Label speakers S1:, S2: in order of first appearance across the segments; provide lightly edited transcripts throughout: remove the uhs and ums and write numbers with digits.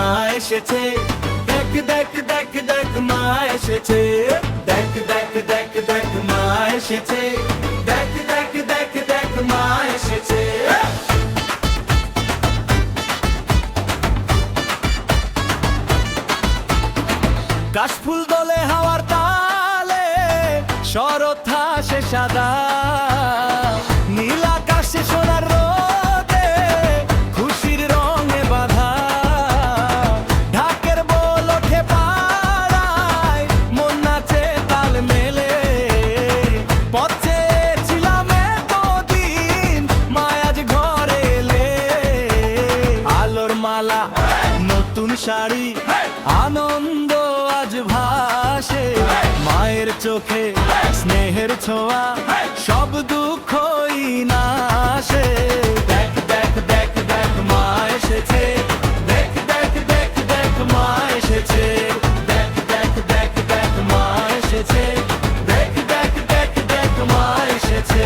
S1: মা এসেছে, দেখ দেখ দেখ দেখ মা এসেছে, দেখ দেখ দেখ দেখ মা এসেছে, দেখ দেখ দেখ দেখ মা এসেছে। কাশফুল দোলে হাওয়ার তালে, শরৎ হাসে সাদা, নীল আকাশে সোনার রোদে, খুশির রঙে বাঁধা। ঢাকের বোল ওঠে পাড়ায়, মন নাচে তাল মেলে। পথ চেয়েছিলাম এতদিন, মা আজ ঘরে এলে। আলোর মালা, নতুন শাড়ি, আনন্দ আজ ভাসে। মায়ের চোখে স্নেহের ছোঁয়া, সব দুঃখই নাশে। দেখ দেখ দেখ দেখ মা এসেছে, দেখ দেখ দেখ দেখ মা এসেছে, দেখ দেখ দেখ দেখ মা এসেছে, দেখ দেখ দেখ দেখ মা এসেছে।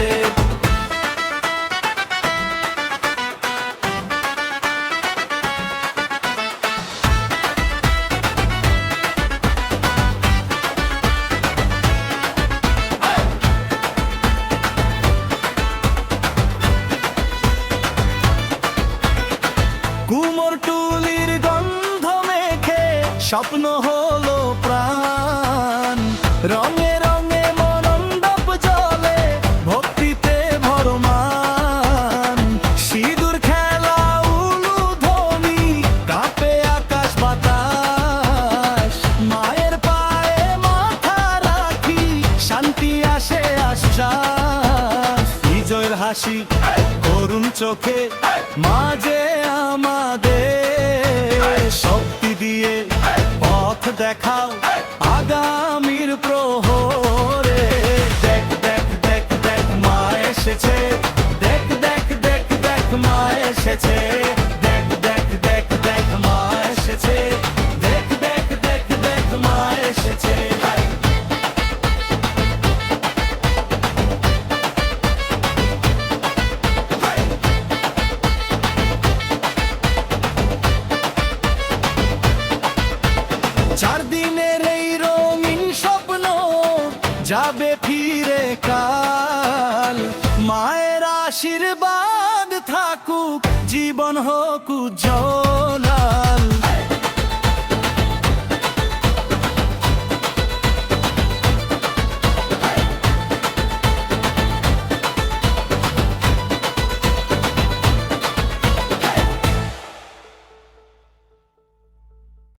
S1: কুমোর টুলির গন্ধ মেখে স্বপ্ন হলো প্রাণ। রঙে রঙে মনন্দপ জলে, ভক্তিতে ভরমান। সিঁদুর খেলা উলুধ্বনি, কাঁপে আকাশ বাতাস। মায়ের পায়ে মাথা রাখি, শান্তি আসে আশ্বাস। বিজয়ের হাসি, করুণ চোখে, মাঝে আমাদের শক্তি দিয়ে পথ দেখাও আগামীর প্রহরে। দেখ দেখ দেখ দেখ মা এসেছে, দেখ দেখ দেখ দেখ মা এসেছে, দেখ দেখ দেখ দেখ মা এসেছে, দেখ দেখ দেখ দেখ মা এসেছে। চার দিনের এই রঙিন স্বপ্ন যাবে ফিরে কাল। মায়ের আশীর্বাদ থাকুক, জীবন হোক উজ্জ্বল।